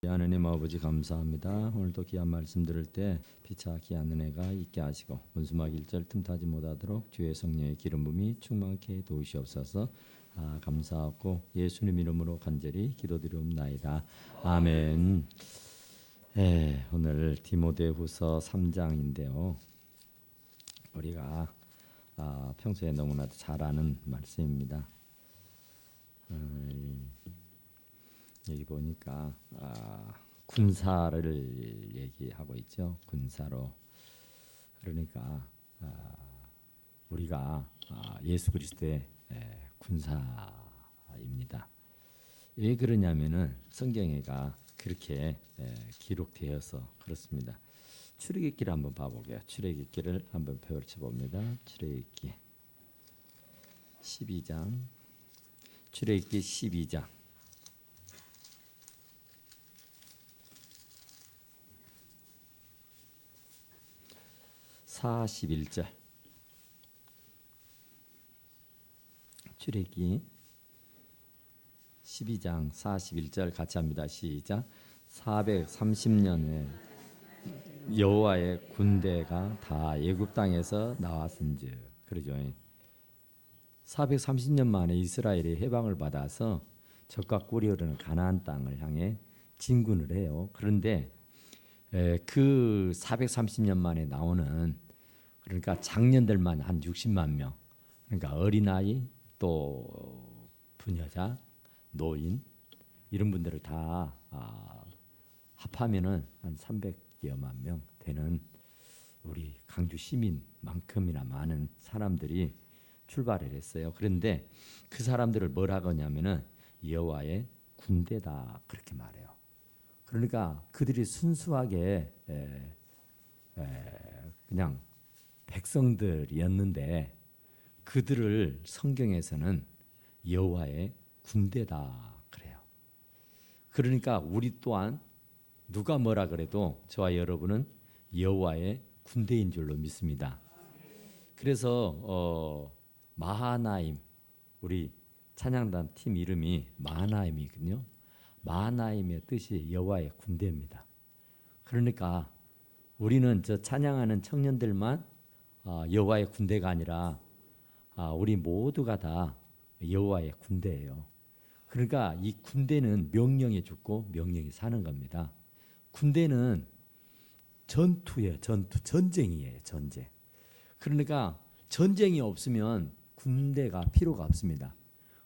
하나님 아버지 감사합니다. 오늘도 귀한 말씀 들을 때 피차 귀한 은혜가 있게 하시고 원수막 1절 틈타지 못하도록 주의 성령의 기름 부음이 충만케 도우시옵소서. 감사하고 예수님 이름으로 간절히 기도드리옵나이다. 아멘. 오늘 디모데후서 3장인데요. 우리가 평소에 너무나도 잘 아는 말씀입니다. 여기 보니까 군사를 얘기하고 있죠. 군사로. 그러니까 우리가 예수 그리스도의 군사입니다. 왜 그러냐면은 성경에가 그렇게 기록되어서 그렇습니다. 출애굽기를 한번 봐보게요. 출애굽기를 한번 펼쳐봅니다. 출애굽기 12장. 출애굽기 12장. 41절. 출애굽기 12장 41절 같이 합니다. 시작. 430년에 여호와의 군대가 다 애굽 땅에서 나왔은즉. 그러죠. 430년 만에 이스라엘이 해방을 받아서 적과 꿀이 흐르는 가나안 땅을 향해 진군을 해요. 그런데 그 430년 만에 나오는, 그러니까 장년들만 한 60만 명, 그러니까 어린아이 또 부녀자, 노인 이런 분들을 다 합하면은 한 300여만 명 되는 우리 강주 시민만큼이나 많은 사람들이 출발을 했어요. 그런데 그 사람들을 뭐라고 하냐면은 여호와의 군대다 그렇게 말해요. 그러니까 그들이 순수하게 그냥 백성들이었는데 그들을 성경에서는 여호와의 군대다 그래요. 그러니까 우리 또한 누가 뭐라 그래도 저와 여러분은 여호와의 군대인 줄로 믿습니다. 그래서 마하나임, 우리 찬양단 팀 이름이 마하나임이거든요. 마하나임의 뜻이 여호와의 군대입니다. 그러니까 우리는 저 찬양하는 청년들만 여호와의 군대가 아니라 우리 모두가 다 여호와의 군대예요. 그러니까 이 군대는 명령에 죽고 명령에 사는 겁니다. 군대는 전투예요. 전쟁이에요. 전쟁. 그러니까 전쟁이 없으면 군대가 필요가 없습니다.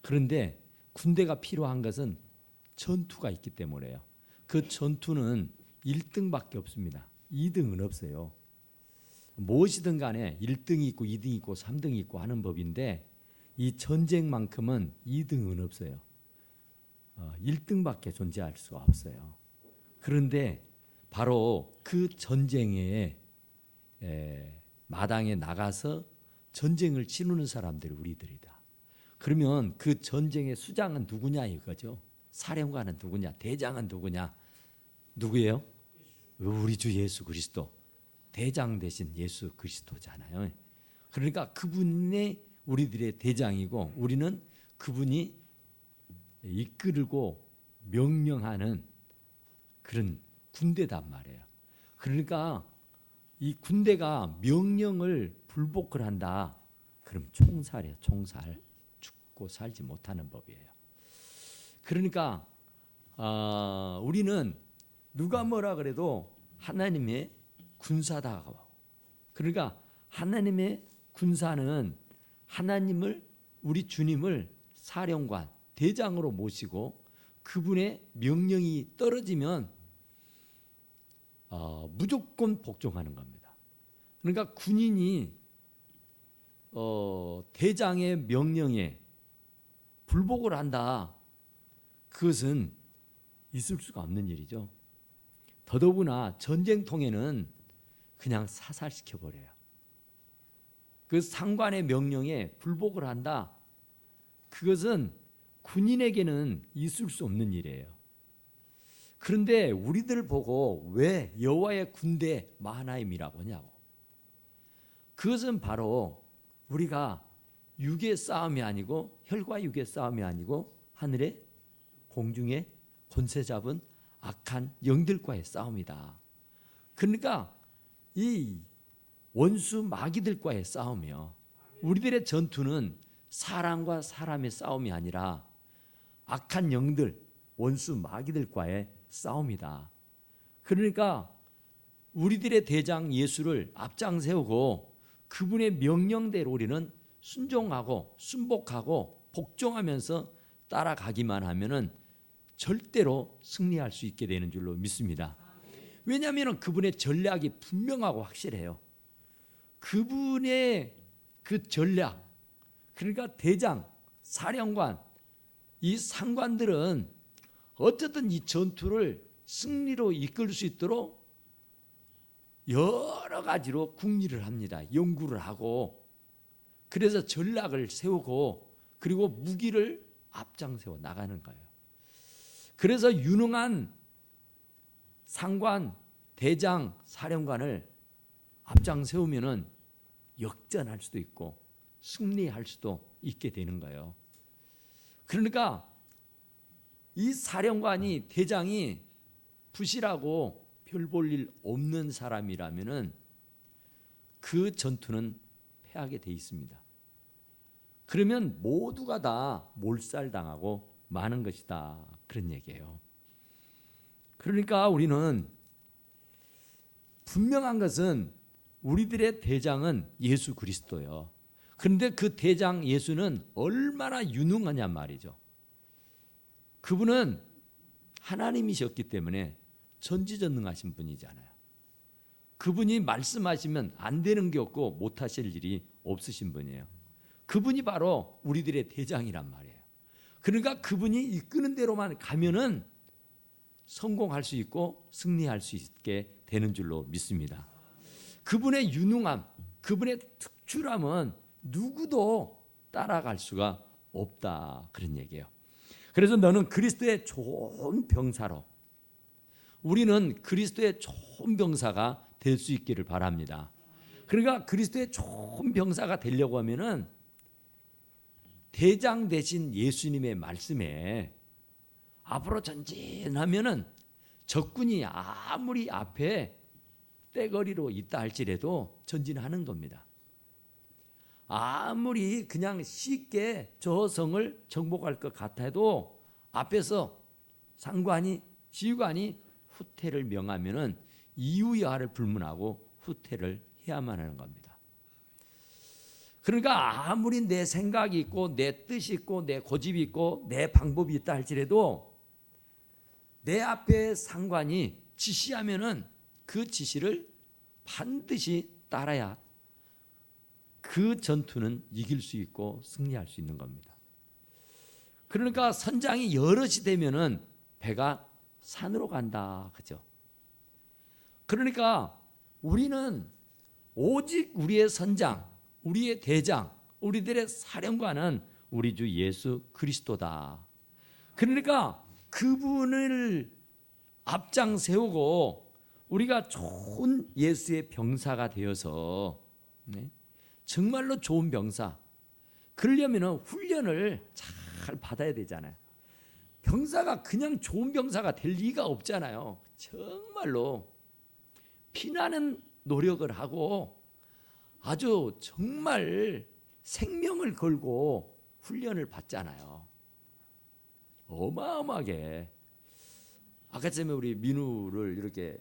그런데 군대가 필요한 것은 전투가 있기 때문에요. 그 전투는 1등밖에 없습니다. 2등은 없어요. 무엇이든 간에 1등이 있고 2등이 있고 3등이 있고 하는 법인데 이 전쟁만큼은 2등은 없어요. 1등밖에 존재할 수가 없어요. 그런데 바로 그 전쟁의 마당에 나가서 전쟁을 치르는 사람들이 우리들이다. 그러면 그 전쟁의 수장은 누구냐 이거죠. 사령관은 누구냐, 대장은 누구냐, 누구예요? 우리 주 예수 그리스도. 대장 대신 예수 그리스도잖아요. 그러니까 그분이 우리들의 대장이고 우리는 그분이 이끌고 명령하는 그런 군대단 말이에요. 그러니까 이 군대가 명령을 불복을 한다. 그럼 총살이에요. 총살. 죽고 살지 못하는 법이에요. 그러니까 우리는 누가 뭐라 그래도 하나님의 군사다. 그러니까 하나님의 군사는 하나님을, 우리 주님을 사령관, 대장으로 모시고 그분의 명령이 떨어지면 무조건 복종하는 겁니다. 그러니까 군인이 대장의 명령에 불복을 한다. 그것은 있을 수가 없는 일이죠. 더더구나 전쟁통에는 그냥 사살시켜 버려요. 그 상관의 명령에 불복을 한다. 그것은 군인에게는 있을 수 없는 일이에요. 그런데 우리들 보고 왜 여호와의 군대 마하나임이라고 하냐고. 그것은 바로 우리가 육의 싸움이 아니고 혈과 육의 싸움이 아니고 하늘의 공중에 권세 잡은 악한 영들과의 싸움이다. 그러니까 이 원수 마귀들과의 싸움이요. 우리들의 전투는 사람과 사람의 싸움이 아니라 악한 영들, 원수 마귀들과의 싸움이다. 그러니까 우리들의 대장 예수를 앞장 세우고 그분의 명령대로 우리는 순종하고 순복하고 복종하면서 따라가기만 하면은 절대로 승리할 수 있게 되는 줄로 믿습니다. 왜냐하면 그분의 전략이 분명하고 확실해요. 그분의 그 전략, 그러니까 대장, 사령관, 이 상관들은 어쨌든 이 전투를 승리로 이끌 수 있도록 여러 가지로 궁리를 합니다. 연구를 하고, 그래서 전략을 세우고, 그리고 무기를 앞장세워 나가는 거예요. 그래서 유능한 상관, 대장, 사령관을 앞장 세우면은 역전할 수도 있고 승리할 수도 있게 되는 거예요. 그러니까 이 사령관이, 대장이 부실하고 별 볼 일 없는 사람이라면은 그 전투는 패하게 돼 있습니다. 그러면 모두가 다 몰살당하고 마는 것이다, 그런 얘기예요. 그러니까 우리는 분명한 것은 우리들의 대장은 예수 그리스도예요. 그런데 그 대장 예수는 얼마나 유능하냐 말이죠. 그분은 하나님이셨기 때문에 전지전능하신 분이잖아요. 그분이 말씀하시면 안 되는 게 없고 못하실 일이 없으신 분이에요. 그분이 바로 우리들의 대장이란 말이에요. 그러니까 그분이 이끄는 대로만 가면은 성공할 수 있고 승리할 수 있게 되는 줄로 믿습니다. 그분의 유능함, 그분의 특출함은 누구도 따라갈 수가 없다, 그런 얘기예요. 그래서 너는 그리스도의 좋은 병사로, 우리는 그리스도의 좋은 병사가 될 수 있기를 바랍니다. 그러니까 그리스도의 좋은 병사가 되려고 하면은 대장 대신 예수님의 말씀에 앞으로 전진하면은 적군이 아무리 앞에 떼거리로 있다 할지라도 전진하는 겁니다. 아무리 그냥 쉽게 저 성을 정복할 것 같아도 앞에서 상관이, 지휘관이 후퇴를 명하면은 이유야를 불문하고 후퇴를 해야만 하는 겁니다. 그러니까 아무리 내 생각이 있고 내 뜻이 있고 내 고집이 있고 내 방법이 있다 할지라도 내 앞에 상관이 지시하면은 그 지시를 반드시 따라야 그 전투는 이길 수 있고 승리할 수 있는 겁니다. 그러니까 선장이 여럿이 되면은 배가 산으로 간다, 그죠? 그러니까 우리는 오직 우리의 선장, 우리의 대장, 우리들의 사령관은 우리 주 예수 그리스도다. 그러니까 그분을 앞장 세우고 우리가 좋은 예수의 병사가 되어서, 정말로 좋은 병사, 그러려면 훈련을 잘 받아야 되잖아요. 병사가 그냥 좋은 병사가 될 리가 없잖아요. 정말로 피나는 노력을 하고 아주 정말 생명을 걸고 훈련을 받잖아요. 어마어마하게. 아까 전에 우리 민우를 이렇게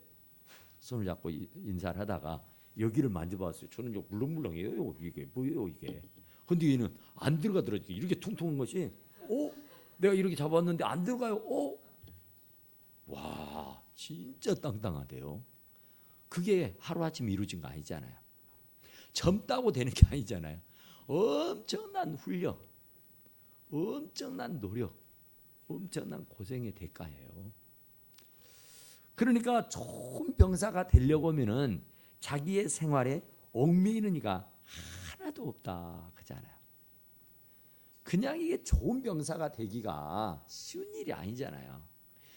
손을 잡고 인사를 하다가 여기를 만져봤어요. 저는 물렁물렁해요. 이게 뭐예요, 이게? 근데 얘는 안 들어가더라고요. 이렇게 퉁퉁한 것이, 내가 이렇게 잡았는데 안 들어가요. 와, 진짜 땅땅하대요. 그게 하루아침에 이루어진 거 아니잖아요. 젊다고 되는 게 아니잖아요. 엄청난 훈련, 엄청난 노력, 엄청난 고생의 대가예요. 그러니까 좋은 병사가 되려고 하면은 자기의 생활에 얽매이는 이가 하나도 없다, 그잖아요. 그냥 이게 좋은 병사가 되기가 쉬운 일이 아니잖아요.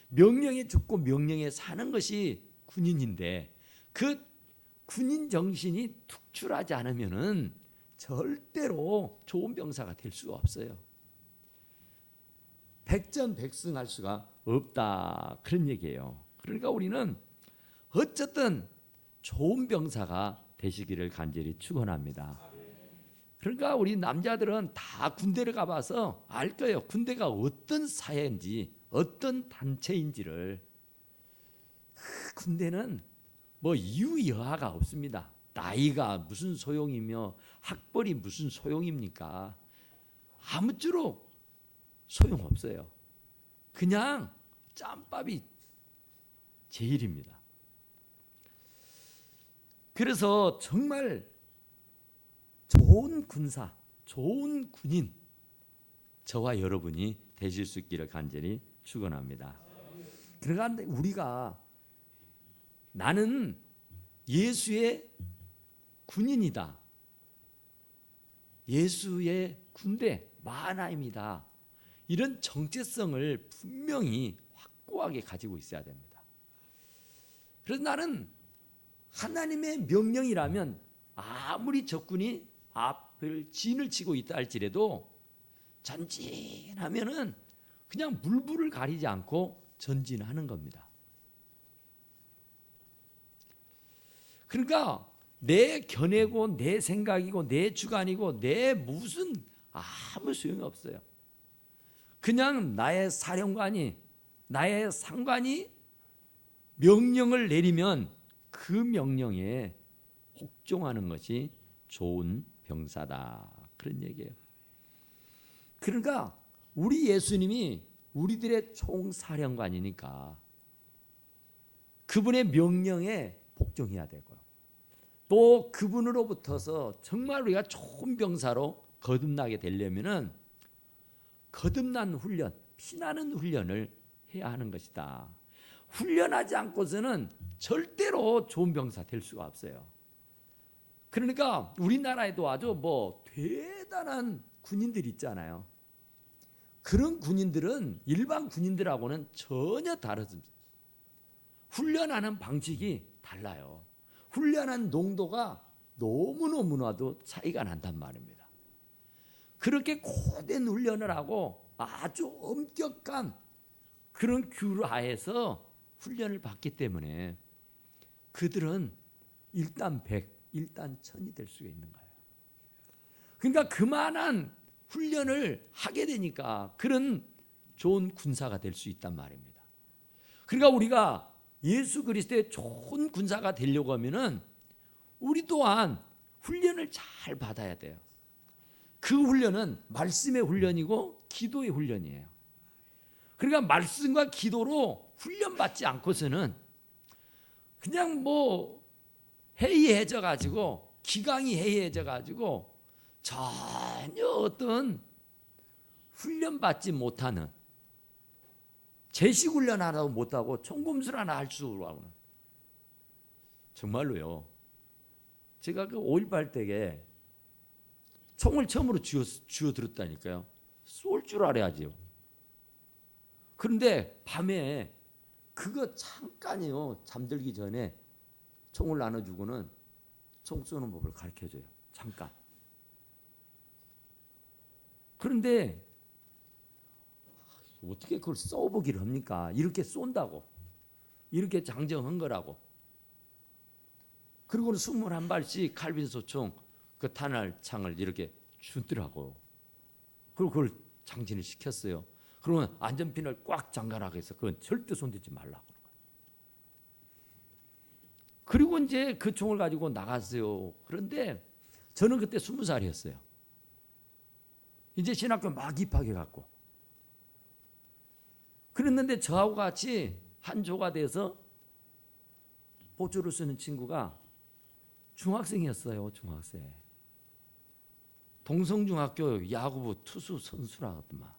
명령에 죽고 명령에 사는 것이 군인인데 그 군인 정신이 특출하지 않으면은 절대로 좋은 병사가 될 수가 없어요. 백전백승할 수가 없다, 그런 얘기예요. 그러니까 우리는 어쨌든 좋은 병사가 되시기를 간절히 축원합니다. 그러니까 우리 남자들은 다 군대를 가봐서 알 거예요. 군대가 어떤 사회인지, 어떤 단체인지를. 그 군대는 뭐 이유 여하가 없습니다. 나이가 무슨 소용이며 학벌이 무슨 소용입니까? 아무쪼록 소용없어요. 그냥 짬밥이 제일입니다. 그래서 정말 좋은 군사, 좋은 군인, 저와 여러분이 되실 수 있기를 간절히 축원합니다. 그런데 우리가 나는 예수의 군인이다, 예수의 군대 마하나임이다, 이런 정체성을 분명히 확고하게 가지고 있어야 됩니다. 그래서 나는 하나님의 명령이라면 아무리 적군이 앞을 진을 치고 있다 할지라도 전진하면은 그냥 물불을 가리지 않고 전진하는 겁니다. 그러니까 내 견해고 내 생각이고 내 주관이고 내 무슨 아무 소용이 없어요. 그냥 나의 사령관이, 나의 상관이 명령을 내리면 그 명령에 복종하는 것이 좋은 병사다, 그런 얘기예요. 그러니까 우리 예수님이 우리들의 총사령관이니까 그분의 명령에 복종해야 되고요. 또 그분으로부터서 정말 우리가 좋은 병사로 거듭나게 되려면은 거듭난 훈련, 피나는 훈련을 해야 하는 것이다. 훈련하지 않고서는 절대로 좋은 병사 될 수가 없어요. 그러니까 우리나라에도 아주 뭐 대단한 군인들 있잖아요. 그런 군인들은 일반 군인들하고는 전혀 다르습니다. 훈련하는 방식이 달라요. 훈련한 농도가 너무너무나도 차이가 난단 말입니다. 그렇게 고된 훈련을 하고 아주 엄격한 그런 규율 하에서 훈련을 받기 때문에 그들은 일단 100, 일단 1000이 될 수가 있는 거예요. 그러니까 그만한 훈련을 하게 되니까 그런 좋은 군사가 될 수 있단 말입니다. 그러니까 우리가 예수 그리스도의 좋은 군사가 되려고 하면은 우리 또한 훈련을 잘 받아야 돼요. 그 훈련은 말씀의 훈련이고 기도의 훈련이에요. 그러니까 말씀과 기도로 훈련받지 않고서는 그냥 뭐 해이해져 가지고, 기강이 해이해져 가지고 전혀 어떤 훈련받지 못하는, 제식 훈련 하나도 못하고 총검술 하나 할 수 없는, 정말로요. 제가 그 5.18 때에 총을 처음으로 쥐어 들었다니까요. 쏠 줄 알아야지요. 그런데 밤에 그거 잠깐이요, 잠들기 전에 총을 나눠주고는 총 쏘는 법을 가르쳐줘요. 잠깐. 그런데 어떻게 그걸 써보기를 합니까? 이렇게 쏜다고, 이렇게 장정한 거라고. 그리고는 21발씩 칼빈 소총 그 탄알창을 이렇게 주더라고. 그리고 그걸 장진을 시켰어요. 그러면 안전핀을 꽉 잠가라고 해서 그건 절대 손대지 말라고. 그리고 이제 그 총을 가지고 나갔어요. 그런데 저는 그때 20살이었어요. 이제 신학교 막 입학해 갖고. 그랬는데 저하고 같이 한 조가 돼서 보초를 쓰는 친구가 중학생이었어요. 중학생. 동성중학교 야구부 투수 선수라더만.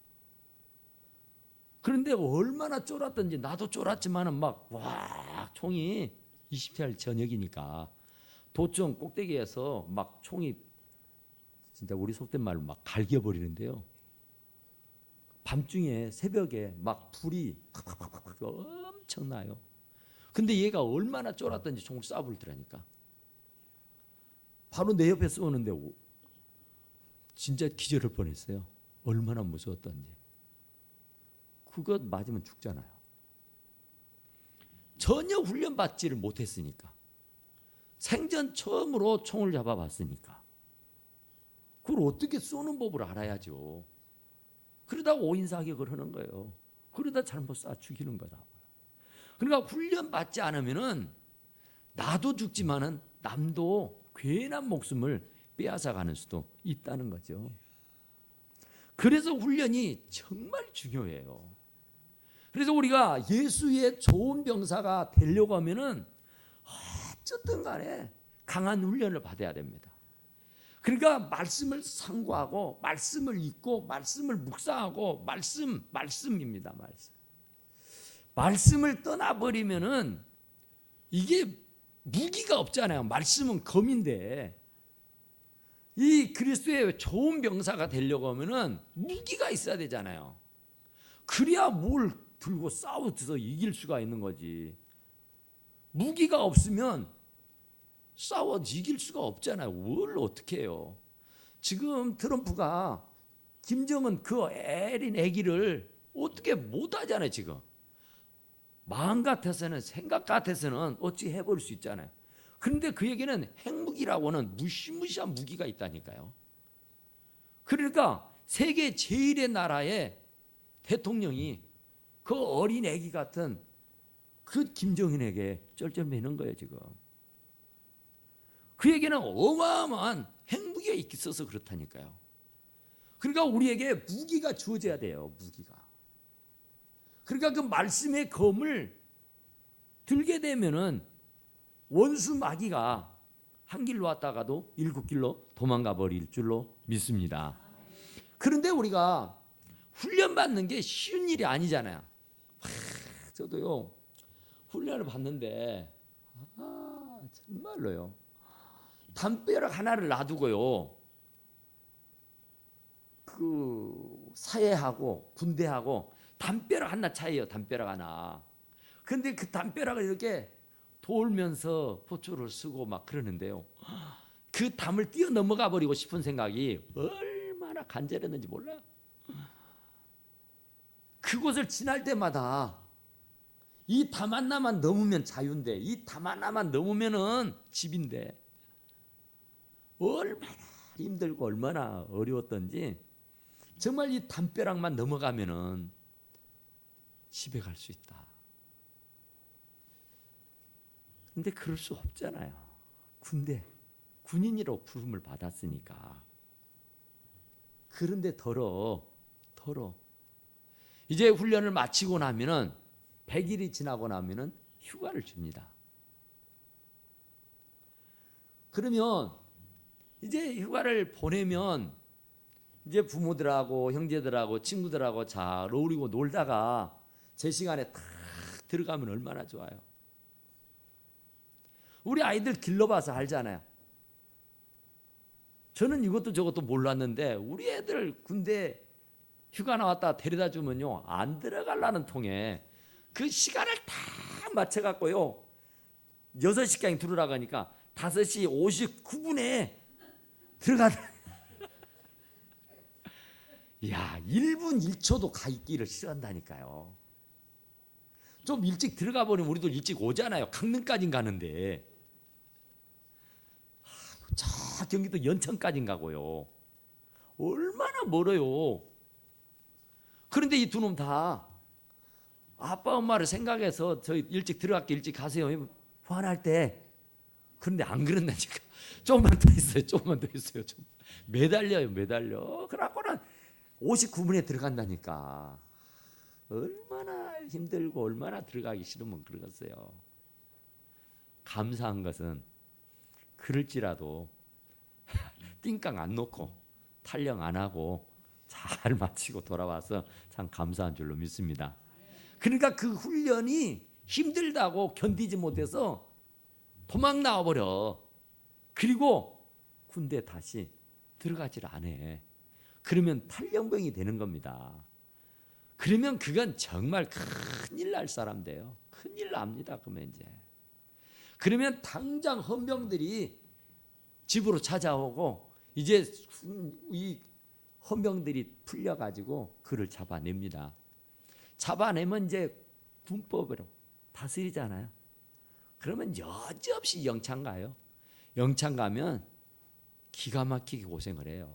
그런데 얼마나 쫄았던지, 나도 쫄았지만은 막 와, 총이 20살 저녁이니까 도청 꼭대기에서 막 총이 진짜 우리 속된 말로 막 갈겨버리는데요. 밤중에 새벽에 막 불이 엄청나요. 근데 얘가 얼마나 쫄았던지 총을 쏴버리더라니까. 바로 내 옆에 쏘는데 진짜 기절할 뻔했어요. 얼마나 무서웠던지. 그것 맞으면 죽잖아요. 전혀 훈련받지를 못했으니까. 생전 처음으로 총을 잡아봤으니까. 그걸 어떻게 쏘는 법을 알아야죠. 그러다 오인사격을 하는 거예요. 그러다 잘못 쏴 죽이는 거라고요. 그러니까 훈련받지 않으면은 나도 죽지만은 남도 괜한 목숨을 빼앗아가는 수도 있다는 거죠. 그래서 훈련이 정말 중요해요. 그래서 우리가 예수의 좋은 병사가 되려고 하면은 어쨌든 간에 강한 훈련을 받아야 됩니다. 그러니까 말씀을 상고하고 말씀을 읽고 말씀을 묵상하고 말씀입니다. 말씀을 떠나버리면은 이게 무기가 없잖아요. 말씀은 검인데 이 그리스도의 좋은 병사가 되려고 하면은 무기가 있어야 되잖아요. 그래야 뭘 들고 싸워서 이길 수가 있는 거지. 무기가 없으면 싸워 이길 수가 없잖아요. 뭘 어떻게 해요? 지금 트럼프가 김정은 그 어린 애기를 어떻게 못하잖아요. 지금 마음 같아서는 생각 같아서는 어찌 해버릴 수 있잖아요. 그런데 그에게는 핵무기라고는 무시무시한 무기가 있다니까요. 그러니까 세계 제일의 나라의 대통령이 그 어린 애기 같은 그 김정은에게 쩔쩔매는 거예요. 지금 그에게는 어마어마한 핵무기가 있어서 그렇다니까요. 그러니까 우리에게 무기가 주어져야 돼요. 무기가. 그러니까 그 말씀의 검을 들게 되면은 원수 마귀가 한 길로 왔다가도 일곱 길로 도망가 버릴 줄로 믿습니다. 그런데 우리가 훈련받는 게 쉬운 일이 아니잖아요. 저도요 훈련을 받는데 정말로요 담벼락 하나를 놔두고요 그 사회하고 군대하고 담벼락 하나 차이에요. 담벼락 하나. 근데 그 담벼락을 이렇게 돌면서 포초를 쓰고 막 그러는데요. 그 담을 뛰어넘어가 버리고 싶은 생각이 얼마나 간절했는지 몰라요. 그곳을 지날 때마다 이 담 하나만 넘으면 자유인데 이 담 하나만 넘으면은 집인데 얼마나 힘들고 얼마나 어려웠던지 정말 이 담벼락만 넘어가면은 집에 갈 수 있다. 근데 그럴 수 없잖아요. 군인으로 부름을 받았으니까. 그런데 더러 이제 훈련을 마치고 나면은 100일이 지나고 나면은 휴가를 줍니다. 그러면 이제 휴가를 보내면 이제 부모들하고 형제들하고 친구들하고 잘 어울리고 놀다가 제 시간에 탁 들어가면 얼마나 좋아요. 우리 아이들 길러봐서 알잖아요. 저는 이것도 저것도 몰랐는데 우리 애들 군대 휴가 나왔다 데려다 주면요 안 들어가려는 통에 그 시간을 다 맞춰갖고요 6시까지 들어오라고 하니까 5시 59분에 들어가는 야 1분 1초도 가 있기를 싫어한다니까요. 좀 일찍 들어가 버리면 우리도 일찍 오잖아요. 강릉까지 가는데 저 경기도 연천까지 가고요. 얼마나 멀어요. 그런데 이 두 놈 다 아빠 엄마를 생각해서 저 일찍 들어갈게 일찍 가세요 화날 때. 그런데 안 그런다니까. 조금만 더 있어요. 조금만 더 있어요. 좀 매달려. 그래갖고는 59분에 들어간다니까. 얼마나 힘들고 얼마나 들어가기 싫으면 그러겠어요. 감사한 것은 그럴지라도 띵깡 안 놓고 탈영 안 하고 잘 마치고 돌아와서 참 감사한 줄로 믿습니다. 그러니까 그 훈련이 힘들다고 견디지 못해서 도망 나와버려. 그리고 군대 다시 들어가질 않아. 그러면 탈영병이 되는 겁니다. 그러면 그건 정말 큰일 날 사람 돼요. 큰일 납니다. 그러면 이제 그러면 당장 헌병들이 집으로 찾아오고 이제 이 헌병들이 풀려가지고 그를 잡아냅니다. 잡아내면 이제 군법으로 다스리잖아요. 그러면 여지없이 영창 가요. 영창 가면 기가 막히게 고생을 해요.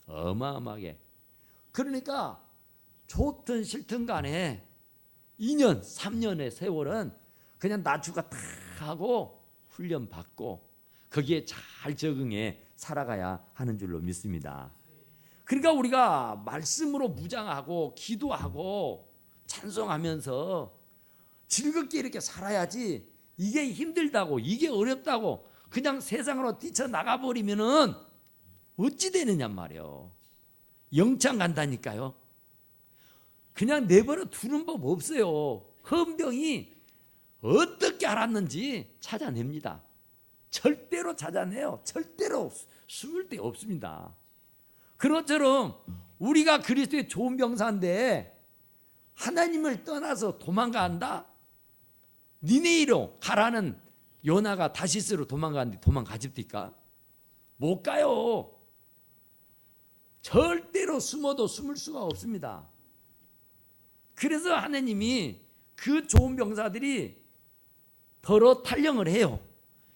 어마어마하게. 그러니까 좋든 싫든 간에 2년, 3년의 세월은 그냥 나주가 다 하고 훈련 받고 거기에 잘 적응해 살아가야 하는 줄로 믿습니다. 그러니까 우리가 말씀으로 무장하고 기도하고 찬송하면서 즐겁게 이렇게 살아야지, 이게 힘들다고 이게 어렵다고 그냥 세상으로 뛰쳐나가 버리면은 어찌 되느냐 말이에요. 영창 간다니까요. 그냥 내버려 두는 법 없어요. 헌병이 어떻게 알았는지 찾아냅니다. 절대로 찾아내요. 절대로 숨을 데 없습니다. 그것처럼 우리가 그리스도의 좋은 병사인데 하나님을 떠나서 도망간다? 니네이로 가라는 요나가 다시스로 도망가는데 도망가집니까? 못 가요. 절대로 숨어도 숨을 수가 없습니다. 그래서 하나님이 그 좋은 병사들이 더러 탈령을 해요.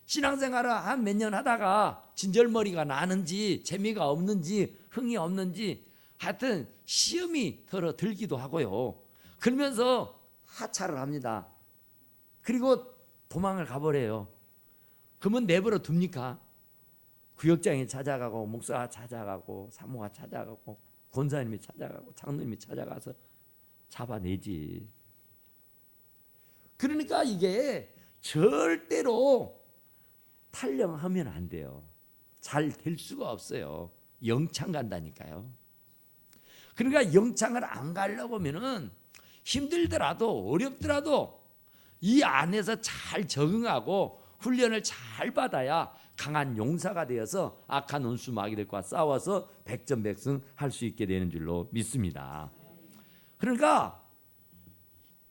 신앙생활을 한 몇 년 하다가 진절머리가 나는지 재미가 없는지 흥이 없는지 하여튼 시험이 더러 들기도 하고요. 그러면서 하차를 합니다. 그리고 도망을 가버려요. 그러면 내버려 둡니까? 구역장이 찾아가고 목사가 찾아가고 사모가 찾아가고 권사님이 찾아가고 장로님이 찾아가서 잡아내지. 그러니까 이게 절대로 탈령하면 안 돼요. 잘 될 수가 없어요. 영창 간다니까요. 그러니까 영창을 안 가려고 하면은 힘들더라도 어렵더라도 이 안에서 잘 적응하고 훈련을 잘 받아야 강한 용사가 되어서 악한 원수 마귀들과 싸워서 백전백승 할 수 있게 되는 줄로 믿습니다. 그러니까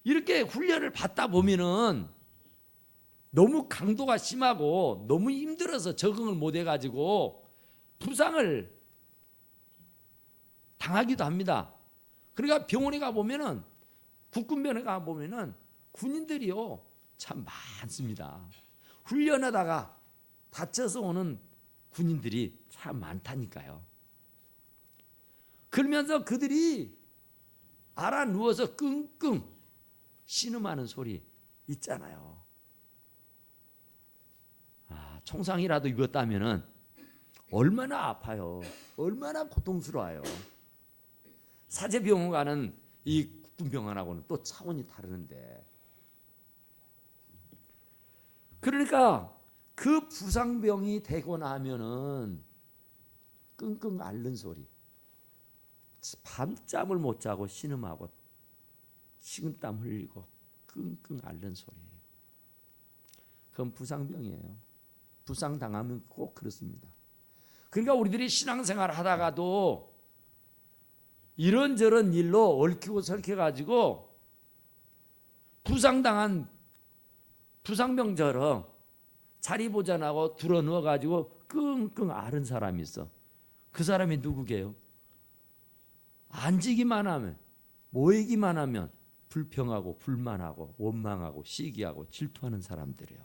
이렇게 훈련을 받다 보면은 너무 강도가 심하고 너무 힘들어서 적응을 못 해가지고 부상을 당하기도 합니다. 그러니까 병원에 가보면은 국군병원에 가보면은 군인들이요 참 많습니다. 훈련하다가 다쳐서 오는 군인들이 참 많다니까요. 그러면서 그들이 알아 누워서 끙끙 신음하는 소리 있잖아요. 총상이라도 입었다면은 얼마나 아파요. 얼마나 고통스러워요. 사제병원 가는 이 국군병원하고는 또 차원이 다르는데. 그러니까 그 부상병이 되고 나면은 끙끙 앓는 소리, 밤잠을 못 자고 신음하고 식은땀 흘리고 끙끙 앓는 소리, 그건 부상병이에요. 부상당하면 꼭 그렇습니다. 그러니까 우리들이 신앙생활 하다가도 이런저런 일로 얽히고 설켜가지고 부상당한 부상병처럼 자리 보전하고 들어 누워가지고 끙끙 앓은 사람이 있어. 그 사람이 누구게요? 앉기만 하면, 모이기만 하면 불평하고 불만하고 원망하고 시기하고 질투하는 사람들이에요.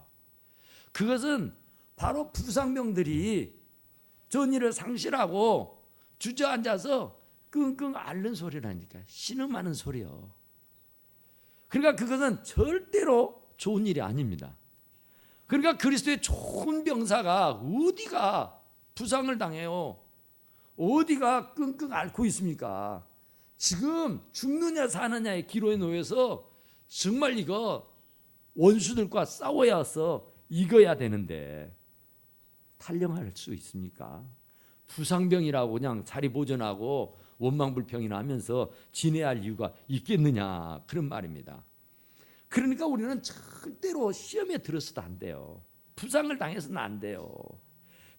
그것은 바로 부상병들이 전의를 상실하고 주저앉아서 끙끙 앓는 소리라니까. 신음하는 소리요. 그러니까 그것은 절대로 좋은 일이 아닙니다. 그러니까 그리스도의 좋은 병사가 어디가 부상을 당해요? 어디가 끙끙 앓고 있습니까? 지금 죽느냐 사느냐의 기로에 놓여서 정말 이거 원수들과 싸워야서 이겨야 되는데 탈령할 수 있습니까? 부상병이라고 그냥 자리 보전하고 원망불평이나 하면서 지내야 할 이유가 있겠느냐, 그런 말입니다. 그러니까 우리는 절대로 시험에 들어서도 안 돼요. 부상을 당해서는 안 돼요.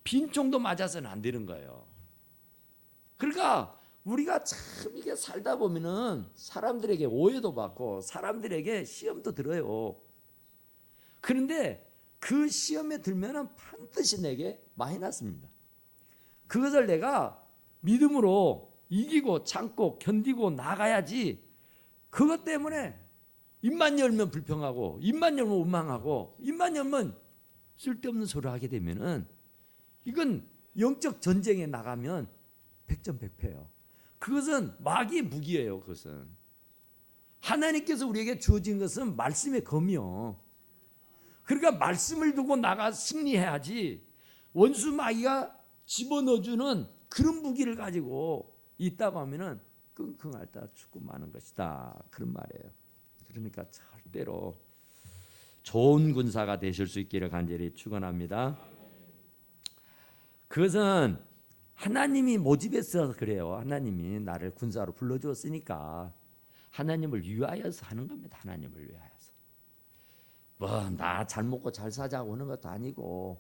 빈총도 맞아서는 안 되는 거예요. 그러니까 우리가 참 이게 살다 보면은 사람들에게 오해도 받고 사람들에게 시험도 들어요. 그런데 그 시험에 들면은 반드시 내게 마이너스입니다. 그것을 내가 믿음으로 이기고 참고 견디고 나가야지 그것 때문에 입만 열면 불평하고 입만 열면 원망하고 입만 열면 쓸데없는 소리를 하게 되면은 이건 영적 전쟁에 나가면 백전백패예요. 그것은 마귀의 무기예요. 그것은 하나님께서 우리에게 주어진 것은 말씀의 검이요. 그러니까 말씀을 두고 나가 승리해야지 원수 마귀가 집어넣어주는 그런 무기를 가지고 있다고 하면은 끙끙 앓다 죽고 마는 것이다. 그런 말이에요. 그러니까 절대로 좋은 군사가 되실 수 있기를 간절히 축원합니다. 그것은 하나님이 모집해서 그래요. 하나님이 나를 군사로 불러주었으니까 하나님을 위하여서 하는 겁니다. 하나님을 위하여서. 뭐 나 잘 먹고 잘 사자고 하는 것도 아니고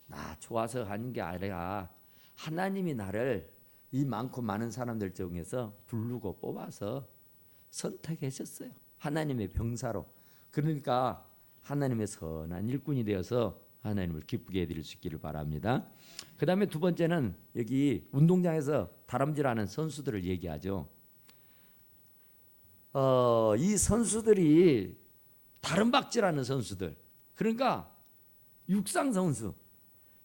나 좋아서 하는 게 아니라 하나님이 나를 이 많고 많은 사람들 중에서 부르고 뽑아서 선택하셨어요. 하나님의 병사로. 그러니까 하나님의 선한 일꾼이 되어서 하나님을 기쁘게 해드릴 수 있기를 바랍니다. 그 다음에 두 번째는 여기 운동장에서 다람질하는 선수들을 얘기하죠. 이 선수들이 다름박질하는 선수들. 그러니까 육상 선수.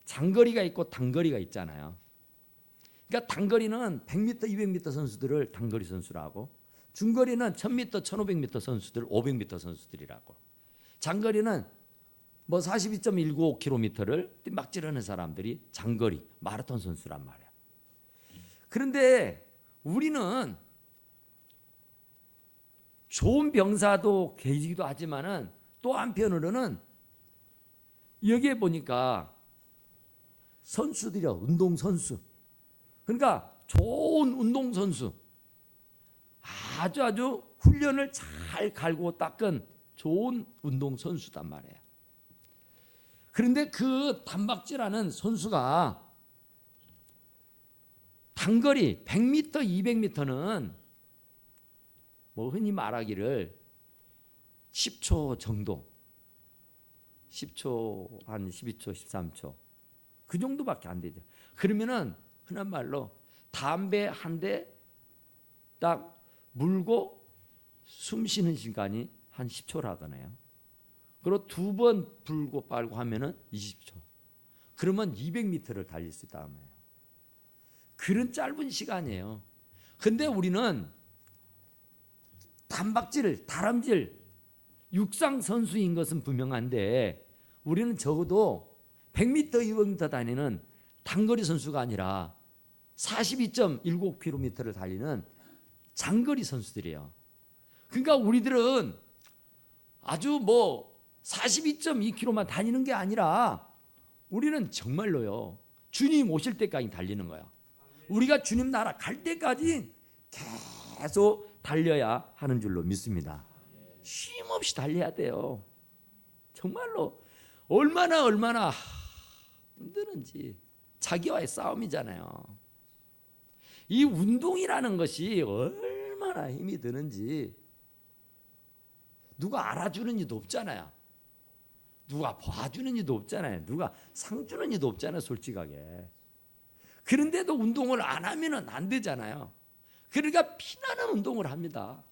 장거리가 있고 단거리가 있잖아요. 그러니까 단거리는 100m, 200m 선수들을 단거리 선수라고, 중거리는 1000m, 1500m 선수들, 500m 선수들이라고, 장거리는 뭐 42.195km를 막 찌르는 사람들이 장거리 마라톤 선수란 말이야. 그런데 우리는 좋은 병사도 계시기도 하지만은 또 한편으로는 여기에 보니까 선수들이요, 운동 선수. 그러니까 좋은 운동 선수, 아주 훈련을 잘 갈고 닦은 좋은 운동 선수단 말이에요. 그런데 그 단박질하는 선수가 단거리 100m, 200m는 뭐 흔히 말하기를 10초 정도, 10초, 한 12초, 13초 그 정도밖에 안 되죠. 그러면은 흔한 말로 담배 한 대 딱 물고 숨 쉬는 시간이 한 10초라잖아요. 그리고 두 번 불고 빨고 하면은 20초. 그러면 200m를 달릴 수 있다는 거예요. 그런 짧은 시간이에요. 근데 우리는 단박질, 다람질, 육상 선수인 것은 분명한데 우리는 적어도 100m, 200m 다니는 단거리 선수가 아니라 42.19km를 달리는 장거리 선수들이에요. 그러니까 우리들은 아주 뭐 42.2km만 다니는 게 아니라 우리는 정말로요, 주님 오실 때까지 달리는 거야. 우리가 주님 나라 갈 때까지 계속 달려야 하는 줄로 믿습니다. 쉼 없이 달려야 돼요. 정말로 얼마나 힘드는지. 자기와의 싸움이잖아요. 이 운동이라는 것이 얼마나 힘이 드는지 누가 알아주는 이도 없잖아요. 누가 봐주는 이도 없잖아요. 누가 상 주는 이도 없잖아요, 솔직하게. 그런데도 운동을 안 하면 안 되잖아요. 그러니까 피나는 운동을 합니다.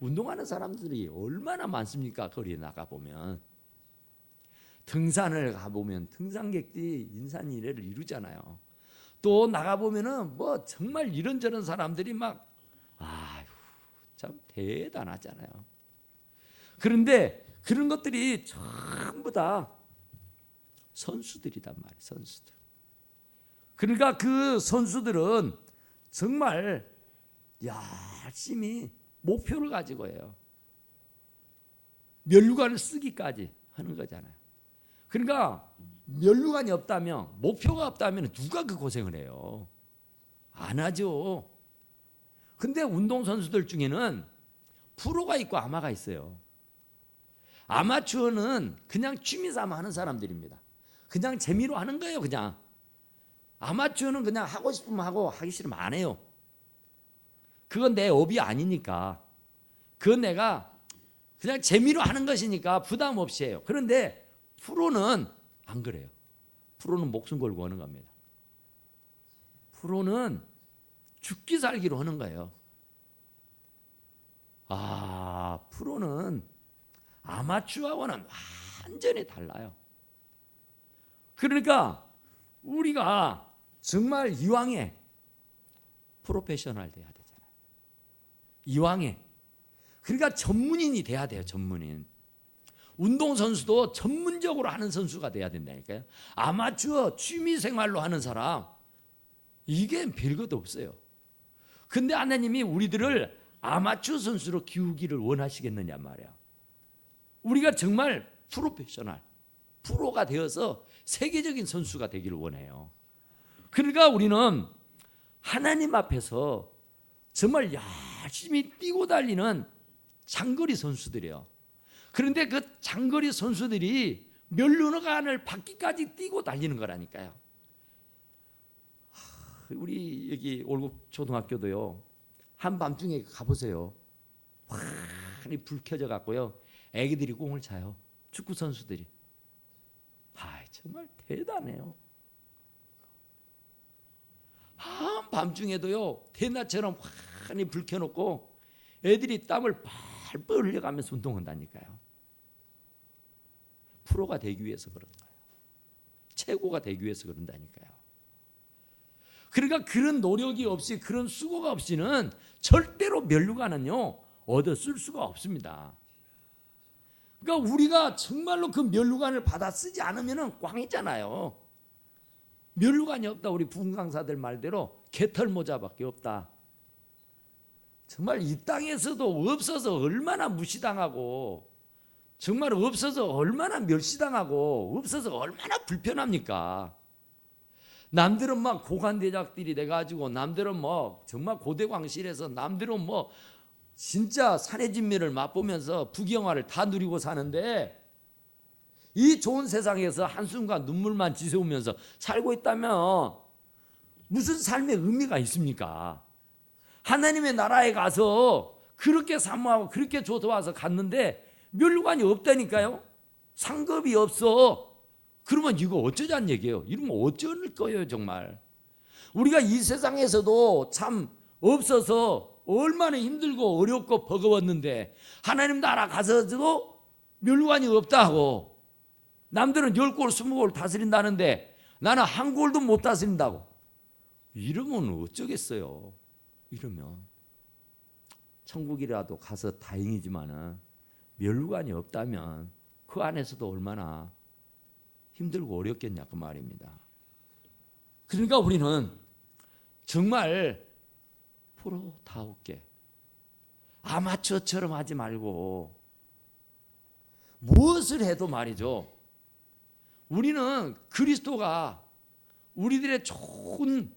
운동하는 사람들이 얼마나 많습니까? 거리에 나가보면. 등산을 가보면 등산객들이 인산이래를 이루잖아요. 또 나가보면은 뭐 정말 이런저런 사람들이 막 아휴 참 대단하잖아요. 그런데 그런 것들이 전부 다 선수들이단 말이에요. 선수들. 그러니까 그 선수들은 정말 열심히 목표를 가지고 해요. 면류관을 쓰기까지 하는 거잖아요. 그러니까 면류관이 없다면, 목표가 없다면 누가 그 고생을 해요? 안 하죠. 근데 운동선수들 중에는 프로가 있고 아마가 있어요. 아마추어는 그냥 취미삼아 하는 사람들입니다. 그냥 재미로 하는 거예요. 그냥 아마추어는 그냥 하고 싶으면 하고 하기 싫으면 안 해요. 그건 내 업이 아니니까. 그건 내가 그냥 재미로 하는 것이니까 부담 없이 해요. 그런데 프로는 안 그래요. 프로는 목숨 걸고 하는 겁니다. 프로는 죽기 살기로 하는 거예요. 프로는 아마추어하고는 완전히 달라요. 그러니까 우리가 정말 이왕에 프로페셔널 돼야 되잖아요. 이왕에. 그러니까 전문인이 돼야 돼요. 전문인. 운동선수도 전문적으로 하는 선수가 돼야 된다니까요. 아마추어 취미생활로 하는 사람, 이게 별것도 없어요. 근데 하나님이 우리들을 아마추어 선수로 키우기를 원하시겠느냐 말이야. 우리가 정말 프로페셔널, 프로가 되어서 세계적인 선수가 되기를 원해요. 그러니까 우리는 하나님 앞에서 정말 열심히 뛰고 달리는 장거리 선수들이에요. 그런데 그 장거리 선수들이 멸류관을 받기까지 뛰고 달리는 거라니까요. 우리 여기 올곡 초등학교도요, 한밤중에 가보세요. 환히 불 켜져 갖고요, 애기들이 공을 차요. 축구 선수들이. 정말 대단해요. 한밤중에도요, 대낮처럼 환히 불 켜놓고 애들이 땀을 펄펄 흘려가면서 운동한다니까요. 프로가 되기 위해서 그런 거예요. 최고가 되기 위해서 그런다니까요. 그러니까 그런 노력이 없이, 그런 수고가 없이는 절대로 멸류관은요 얻어 쓸 수가 없습니다. 그러니까 우리가 정말로 그 멸류관을 받아 쓰지 않으면 꽝이잖아요. 멸류관이 없다. 우리 부흥 강사들 말대로 개털 모자밖에 없다. 정말 이 땅에서도 없어서 얼마나 무시당하고, 정말 없어서 얼마나 멸시당하고, 없어서 얼마나 불편합니까? 남들은 막 고관대작들이 돼가지고, 남들은 뭐 정말 고대광실에서, 남들은 뭐 진짜 산의 진미를 맛보면서 부귀영화를 다 누리고 사는데, 이 좋은 세상에서 한순간 눈물만 지새우면서 살고 있다면 무슨 삶의 의미가 있습니까? 하나님의 나라에 가서 그렇게 사모하고 그렇게 좋아서 갔는데 멸류관이 없다니까요. 상급이 없어. 그러면 이거 어쩌자는 얘기예요. 이러면 어쩔 거예요 정말. 우리가 이 세상에서도 참 없어서 얼마나 힘들고 어렵고 버거웠는데, 하나님 나라 가서도 멸류관이 없다고. 남들은 10골 20골 다스린다는데 나는 한 골도 못 다스린다고. 이러면 어쩌겠어요. 이러면 천국이라도 가서 다행이지만은 멸류관이 없다면 그 안에서도 얼마나 힘들고 어렵겠냐 그 말입니다. 그러니까 우리는 정말 프로다우게 아마추어처럼 하지 말고, 무엇을 해도 말이죠, 우리는 그리스도가 우리들의 좋은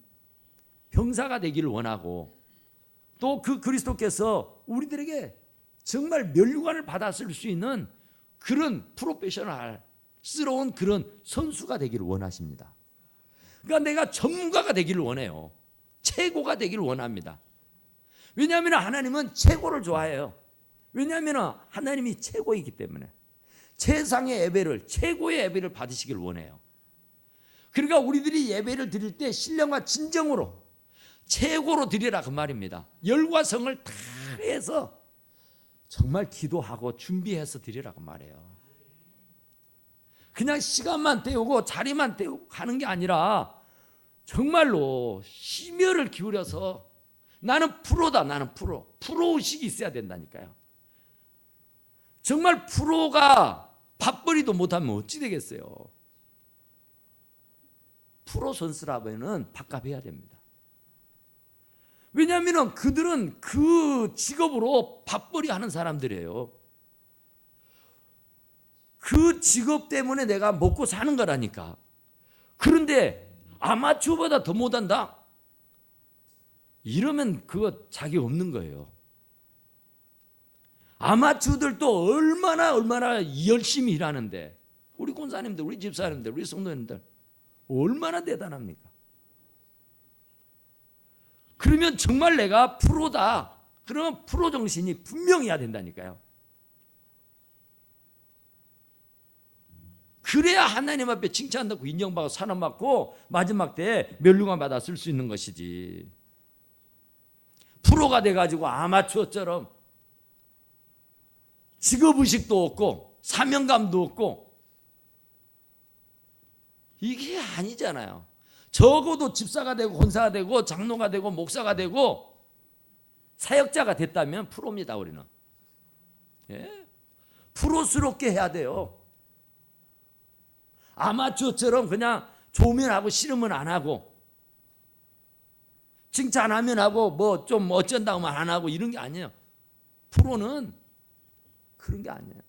병사가 되기를 원하고, 또 그 그리스도께서 우리들에게 정말 멸류관을 받았을 수 있는 그런 프로페셔널스러운 그런 선수가 되기를 원하십니다. 그러니까 내가 전문가가 되기를 원해요. 최고가 되기를 원합니다. 왜냐하면 하나님은 최고를 좋아해요. 왜냐하면 하나님이 최고이기 때문에 최상의 예배를, 최고의 예배를 받으시길 원해요. 그러니까 우리들이 예배를 드릴 때 신령과 진정으로 최고로 드리라 그 말입니다. 열과 성을 다 해서 정말 기도하고 준비해서 드리라 그 말이에요. 그냥 시간만 때우고 자리만 때우고 가는 게 아니라 정말로 심혈을 기울여서 나는 프로다, 나는 프로의식이 있어야 된다니까요. 정말 프로가 밥벌이도 못하면 어찌 되겠어요. 프로 선수라면 밥값 해야 됩니다. 왜냐하면 그들은 그 직업으로 밥벌이 하는 사람들이에요. 그 직업 때문에 내가 먹고 사는 거라니까. 그런데 아마추어보다 더 못한다? 이러면 그거 자격 없는 거예요. 아마추어들도 얼마나 열심히 일하는데, 우리 권사님들, 우리 집사님들, 우리 성도님들 얼마나 대단합니까? 그러면 정말 내가 프로다. 그러면 프로 정신이 분명해야 된다니까요. 그래야 하나님 앞에 칭찬받고 인정받고 사랑받고 마지막 때에 멸류관 받아 쓸 수 있는 것이지. 프로가 돼가지고 아마추어처럼 직업의식도 없고 사명감도 없고 이게 아니잖아요. 적어도 집사가 되고 권사가 되고 장로가 되고 목사가 되고 사역자가 됐다면 프로입니다. 우리는. 예? 프로스럽게 해야 돼요. 아마추어처럼 그냥 좋으면 하고 싫으면 안 하고 칭찬하면 하고 뭐 좀 어쩐다고 안 하고 이런 게 아니에요. 프로는 그런 게 아니에요.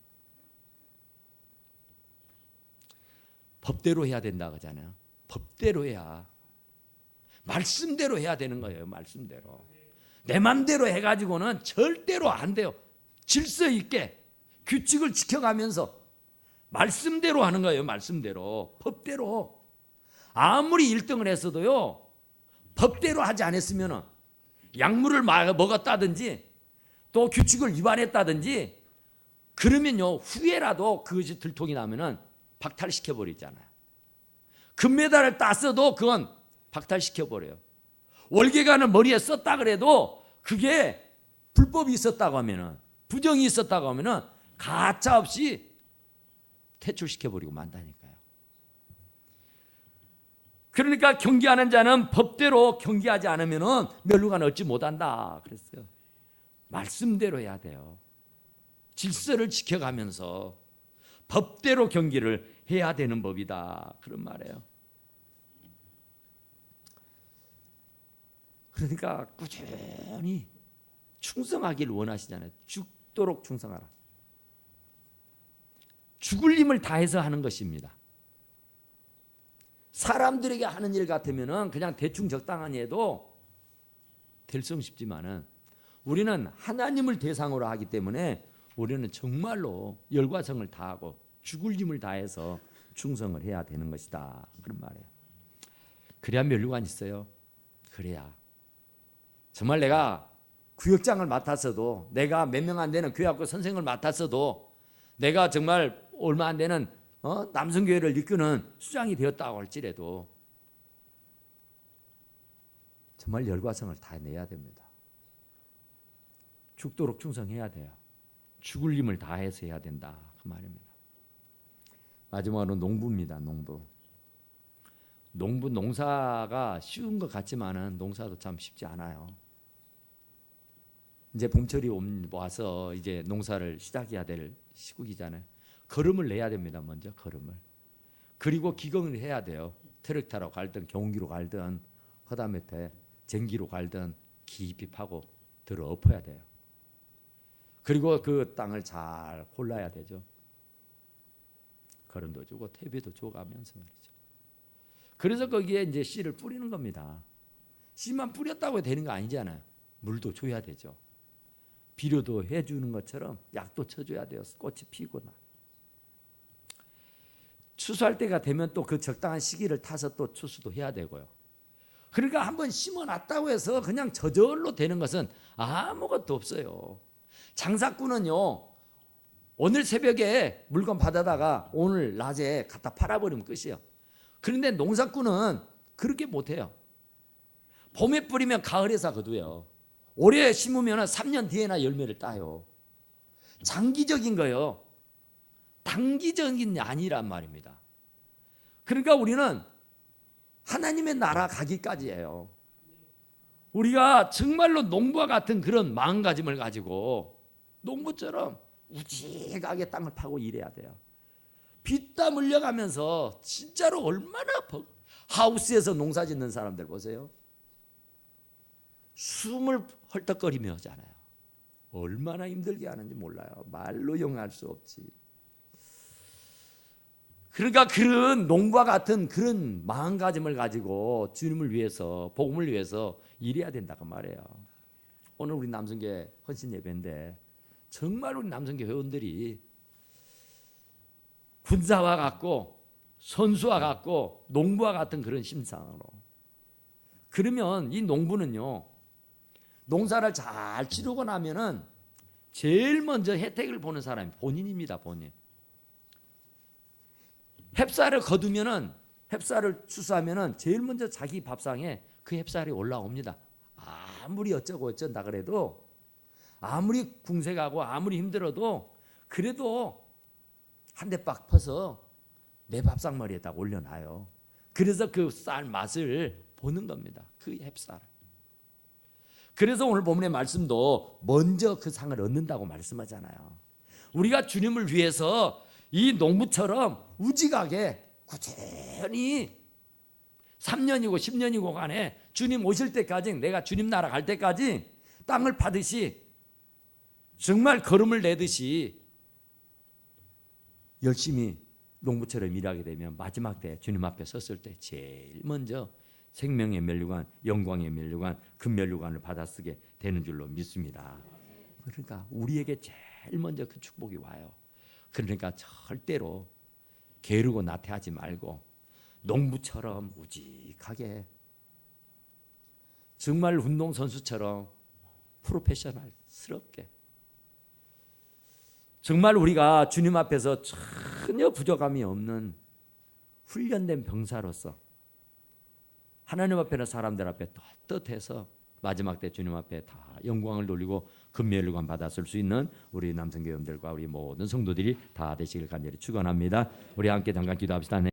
법대로 해야 된다 그러잖아요. 법대로 해야, 말씀대로 해야 되는 거예요. 말씀대로. 내 맘대로 해가지고는 절대로 안 돼요. 질서 있게 규칙을 지켜가면서 말씀대로 하는 거예요. 말씀대로, 법대로. 아무리 1등을 했어도요, 법대로 하지 않았으면 약물을 먹었다든지 또 규칙을 위반했다든지 그러면요, 후에라도 그것이 들통이 나면은 박탈시켜버리잖아요. 금메달을 땄어도 그건 박탈시켜버려요. 월계관을 머리에 썼다 그래도 그게 불법이 있었다고 하면은, 부정이 있었다고 하면은 가차없이 퇴출시켜버리고 만다니까요. 그러니까 경계하는 자는 법대로 경계하지 않으면은 멸류관을 얻지 못한다 그랬어요. 말씀대로 해야 돼요. 질서를 지켜가면서 법대로 경기를 해야 되는 법이다 그런 말이에요. 그러니까 꾸준히 충성하기를 원하시잖아요. 죽도록 충성하라. 죽을 힘을 다해서 하는 것입니다. 사람들에게 하는 일 같으면 그냥 대충 적당하니 해도 될성 싶지만은 우리는 하나님을 대상으로 하기 때문에 우리는 정말로 열과성을 다하고 죽을 힘을 다해서 충성을 해야 되는 것이다 그런 말이에요. 그래야 멸류관이 있어요. 그래야 정말 내가 구역장을 맡았어도, 내가 몇 명 안 되는 교회학교 선생을 맡았어도, 내가 정말 얼마 안 되는 남성교회를 이끄는 수장이 되었다고 할지라도 정말 열과성을 다 내야 됩니다. 죽도록 충성해야 돼요. 죽을 힘을 다해서 해야 된다 그 말입니다. 마지막으로 농부입니다. 농부 농사가 쉬운 것 같지만은 농사도 참 쉽지 않아요. 이제 봄철이 와서 이제 농사를 시작해야 될 시국이잖아요. 거름을 내야 됩니다. 먼저 거름을. 그리고 기경을 해야 돼요. 트랙터로 갈든 경운기로 갈든 그다음에 쟁기로 갈든 깊이 파고 들어 엎어야 돼요. 그리고 그 땅을 잘 골라야 되죠. 거름도 주고 퇴비도 줘가면서 말이죠. 그래서 거기에 이제 씨를 뿌리는 겁니다. 씨만 뿌렸다고 되는 거 아니잖아요. 물도 줘야 되죠. 비료도 해주는 것처럼 약도 쳐줘야 돼요. 꽃이 피거나. 추수할 때가 되면 또 그 적당한 시기를 타서 또 추수도 해야 되고요. 그러니까 한번 심어놨다고 해서 그냥 저절로 되는 것은 아무것도 없어요. 장사꾼은요, 오늘 새벽에 물건 받아다가 오늘 낮에 갖다 팔아버리면 끝이에요. 그런데 농사꾼은 그렇게 못해요. 봄에 뿌리면 가을에서 거두어요. 올해 심으면 3년 뒤에나 열매를 따요. 장기적인 거예요. 단기적인 게 아니란 말입니다. 그러니까 우리는 하나님의 나라 가기까지예요. 우리가 정말로 농부와 같은 그런 마음가짐을 가지고 농부처럼 우직하게 땅을 파고 일해야 돼요. 피땀 흘려가면서 진짜로 얼마나 하우스에서 농사 짓는 사람들 보세요. 숨을 헐떡거리며 하잖아요. 얼마나 힘들게 하는지 몰라요. 말로 용할 수 없지. 그러니까 그런 농부와 같은 그런 마음가짐을 가지고 주님을 위해서, 복음을 위해서 일해야 된다고 말해요. 오늘 우리 남성교회 헌신 예배인데 정말 우리 남성교회 회원들이 군사와 같고 선수와 같고 농부와 같은 그런 심상으로, 그러면 이 농부는요, 농사를 잘 치르고 나면은 제일 먼저 혜택을 보는 사람이 본인입니다. 본인. 햅쌀을 거두면은, 햅쌀을 추수하면은 제일 먼저 자기 밥상에 그 햅쌀이 올라옵니다. 아무리 어쩌고 어쩐다 그래도, 아무리 궁색하고 아무리 힘들어도 그래도 한 대 빡 퍼서 내 밥상머리에다 올려놔요. 그래서 그 쌀 맛을 보는 겁니다. 그 햅쌀. 그래서 오늘 본문의 말씀도 먼저 그 상을 얻는다고 말씀하잖아요. 우리가 주님을 위해서 이 농부처럼 우직하게 꾸준히 3년이고 10년이고 간에 주님 오실 때까지, 내가 주님 나라 갈 때까지 땅을 파듯이 정말 걸음을 내듯이 열심히 농부처럼 일하게 되면 마지막 때 주님 앞에 섰을 때 제일 먼저 생명의 면류관, 영광의 면류관, 금면류관을 받아쓰게 되는 줄로 믿습니다. 그러니까 우리에게 제일 먼저 그 축복이 와요. 그러니까 절대로 게으르고 나태하지 말고 농부처럼 우직하게, 정말 운동선수처럼 프로페셔널스럽게, 정말 우리가 주님 앞에서 전혀 부족함이 없는 훈련된 병사로서 하나님 앞에나 사람들 앞에 떳떳해서 마지막 때 주님 앞에 다 영광을 돌리고 금면류관 받았을 수 있는 우리 남성교회원들과 우리 모든 성도들이 다 되시길 간절히 축원합니다. 우리 함께 잠깐 기도합시다.